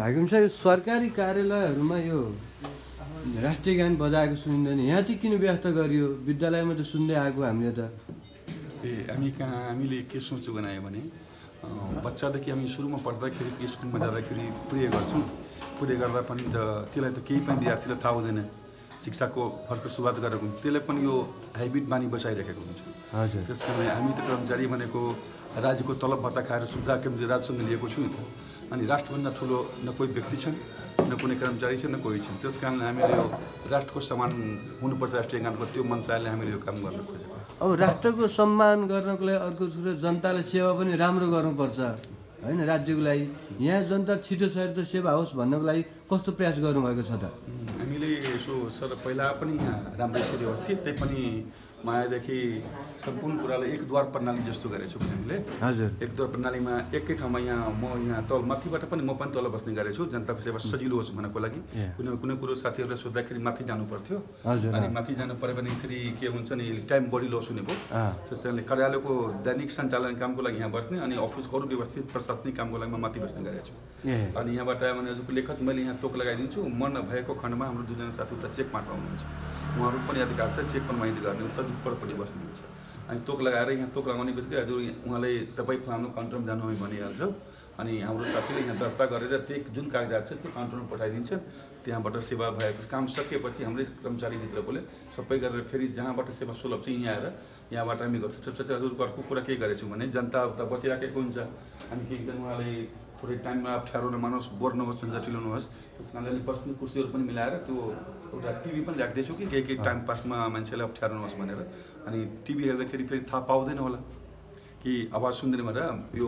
हाकिम साहब सरकारी कार्यालयहरूमा यो राष्ट्रिय गान बजाएको सुनिँदैन, यहाँ चाहिँ किन व्यस्त गरियो? विद्यालयमा त सुन्दै आएको हामीले त। हामीले के सोच्यो भने बच्चादेखि हामी सुरुमा पढ्दाखेरि स्कुलमा जाँदाखेरि प्रे गर्छौँ। प्रे गर्दा पनि त त्यसलाई त केही पनि विद्यार्थीलाई थाहा हुँदैन, शिक्षाको भर्खर सुरुवात गरेको हुन्छ, त्यसलाई पनि यो हेबिट बानी बसाइरहेको हुन्छ। हजुर, त्यस कारण हामी त कर्मचारी भनेको राज्यको तलब भत्ता खाएर सुविधा केन्द्र राज्यसँग लिएको छु नि त। अनि राष्ट्रभन्दा ठुलो न कोही व्यक्ति छन्, न कुनै कर्मचारी छन्, न कोही छन्। त्यस कारण हामीले यो राष्ट्रको सम्मान हुनुपर्छ राष्ट्रिय गानको त्यो मनसायले हामीले यो काम गर्न खोजेको। अब राष्ट्रको सम्मान गर्नको लागि अर्को कुरो जनतालाई सेवा पनि राम्रो गर्नुपर्छ होइन राज्यको लागि। यहाँ जनता छिटो सर सेवा होस् भन्नको लागि कस्तो प्रयास गर्नुभएको छ त? हामीले यसो सर पहिला पनि यहाँ राम्रै थियो व्यवस्थित, त्यही पनि मायादेखि सम्पूर्ण कुरालाई एक द्वार प्रणाली जस्तो गरेको छु हामीले। हजुर, एक द्वार प्रणालीमा एकै ठाउँमा म यहाँ तल माथिबाट पनि म पनि तल बस्ने गरेको छु जनताको सेवा सजिलो होस् भन्नको लागि। कुनै कुरो साथीहरूलाई सोद्धाखेरि माथि जानु पर्थ्यो, अनि माथि जानु पऱ्यो भने फेरि के हुन्छ नि टाइम बढी लस हुने भयो। त्यस कारणले कार्यालयको दैनिक सञ्चालन कामको लागि यहाँ बस्ने अनि अफिसको अरू व्यवस्थित प्रशासनिक कामको लागि म माथि बस्ने गरेको छु। अनि यहाँबाट भने हजुरको लेखक मैले यहाँ तोक लगाइदिन्छु। म नभएको खण्डमा हाम्रो दुईजना साथी उता चेकमा हुनुहुन्छ, उहाँहरू पनि अधिकार छ चेक पनि मैले गर्ने, उता उपरपट्टि बस्नुहुन्छ। अनि तोक लगाएर यहाँ तोक लगाउने बित्तिकै हजुर उहाँले तपाईँ फलानु काउन्टरमा जानु हामी भनिहाल्छौँ। अनि हाम्रो साथीले यहाँ दर्ता गरेर त्यो जुन कागजात छ त्यो काउन्टरमा पठाइदिन्छ। त्यहाँबाट सेवा भएको काम सकिएपछि हाम्रै कर्मचारीभित्रकोले सबै गरेर फेरि जहाँबाट सेवा सुलभ छ यहाँ आएर यहाँबाट हामी गर्छौँ। हजुरको अर्को कुरा के गरेको छु भने जनता उता बसिराखेको हुन्छ, अनि के उहाँले थोरै टाइममा अप्ठ्यारो नमानोस्, बोर नहोस्, झन्झटिलो नहोस्, त्यस कारणले अलिक बस्ने कुर्सीहरू पनि मिलाएर त्यो एउटा टिभी पनि राख्दैछु कि केही टाइम पासमा मान्छेलाई अप्ठ्यारो नहोस् भनेर। अनि टिभी हेर्दाखेरि फेरि थाहा पाउँदैन होला कि आवाज सुन्दैन भनेर यो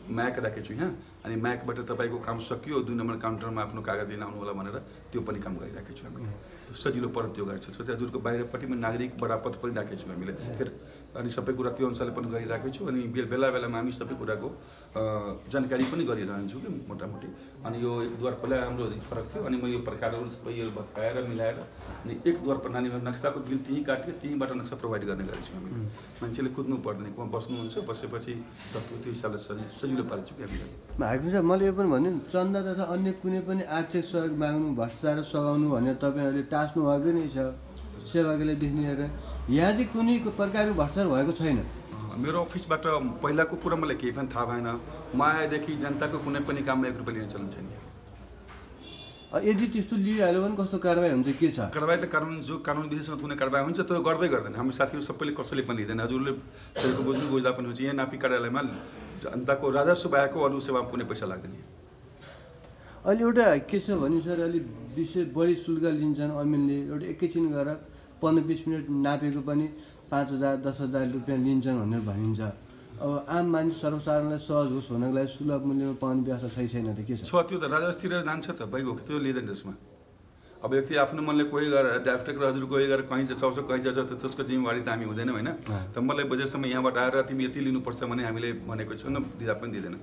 म्याक राखेको छु यहाँ। अनि म्याकबाट तपाईँको काम सकियो 2 नम्बर काउन्टरमा आफ्नो कागज लिन आउनु होला भनेर त्यो पनि काम गरिराखेको छु हामीले। सजिलो पर्यो त्यो गरेको छ। हजुरको बाहिरपट्टि नागरिक बडापद पनि राखेको छु हामीले फेरि, अनि सबै कुरा त्यो अनुसारले पनि गरिराखेको छु। अनि बेला बेलामा हामी सबै कुराको जानकारी पनि गरिरहन्छु कि मोटामोटी। अनि यो एक द्वार पहिला हाम्रो फरक थियो, अनि म यो प्रकारहरू सबै यो भत्काएर मिलाएर अनि एक द्वार प्रणालीमा नक्साको बिल त्यहीँ काटेर त्यहीँबाट नक्सा प्रोभाइड गर्ने गरेको छु हामीले। मान्छेले कुद्नु पर्दैन, वहाँ बस्नुहुन्छ, बसेपछि त्यो हिसाबले सजिलो पारेको छु कि हामीले। हाकिम साहब मैले यो पनि भन्यो नि चन्दा तथा अन्य कुनै पनि आर्थिक सहयोग माग्नु, भ्रष्टाचार सघाउनु भनेर तपाईँहरूले टाँस्नु भएको नै छ सेवाकीलाई देखिएर। यहाँ चाहिँ कुनै प्रकारको भ्रष्टाचार भएको छैन। मेरो अफिसबाट पहिलाको कुरा मलाई केही पनि थाहा भएन। म आएदेखि जनताको कुनै पनि काममा 1 रुपियाँ लिने चलन छैन। यदि त्यस्तो लिइहाल्यो भने कस्तो कारवाही हुन्छ, के छ? कारवाही त जो कानुन विधिसँग हुने कारवाही हुन्छ त्यो गर्दै गर्दैन। हाम्रो साथीहरू सबैले कसैले पनि लिँदैन। हजुरले त्यसको बुझ्दा पनि हुन्छ। यहाँ नापी कार्यालयमा जनताको राजस्व बाहेकको अरू सेवामा कुनै पैसा लाग्दैन। अहिले एउटा के छ भने सर अलिक विशेष बढी शुल्क लिन्छन् अमिनले। एउटा एकैछिन गएर 15-20 मिनट नापेको पनि 5,000 10,000 रुपियाँ लिन्छन् भनेर भनिन्छ। अब आम मानिस सर्वसाधारणलाई सहज होस् भन्नको लागि सुलभ मूल्यमा पाउने व्यवस्था सही छैन त के छ? त्यो त राजस्वतिर जान्छ त भइगयो, त्यो लिँदैन त्यसमा। अब व्यक्ति आफ्नो मनले कोही गरेर डाक्टर हजुर कोही गरेर कहीँ चल्छ कहीँ जान्छ त त्यसको जिम्मेवारी त हामी हुँदैन होइन। त मलाई बजेसम्म यहाँबाट आएर तिमी यति लिनुपर्छ भने हामीले भनेको छैन, दिँदा पनि दिँदैन।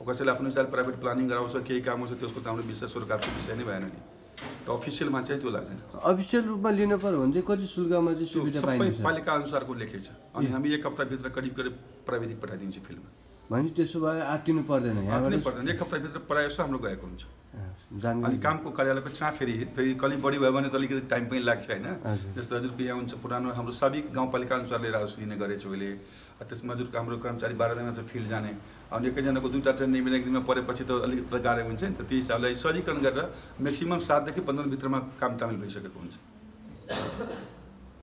कसैले आफ्नो हिसाबले प्राइभेट प्लानिङ गराउँछ, केही काम हुन्छ, त्यसको त हाम्रो विषय सरकारको विषय नै भएन नि। त अफिसियलमा चाहिँ त्यो लाग्दैन। अफिसियल रूपमा लिनु पर्यो भने चाहिँ कति शुल्कमा चाहिँ सुविधा पाइन्छ? पालिका अनुसारको लेखेको छ। अनि हामी 1 हप्ताभित्र करिब प्राविधिक पठाइदिन्छु फिल्डमा। भने त्यसो भए आत्तिनु पर्दैन, यहाँबाट पर्दैन। 1 हप्ताभित्र प्रायः जस्तो हाम्रो गएको हुन्छ। अनि कामको कार्यालयको फेरि कलिक बढी भयो भने त अलिकति टाइम पनि लाग्छ होइन। जस्तो हजुरको यहाँ हुन्छ पुरानो हाम्रो साबिक गाउँपालिका अनुसारले राजस्व लिने गरेको छु अहिले। त्यसमा हजुरको हाम्रो कर्मचारी 12 जना छ फिल्ड जाने। अनि एकैजनाको 2टा ट्रेन एक दिनमा परेपछि त अलिक गाह्रो हुन्छ नि त। त्यो हिसाबले सजीकरण गरेर म्याक्सिमम् 7 देखि 15 भित्रमा काम तामिल भइसकेको हुन्छ।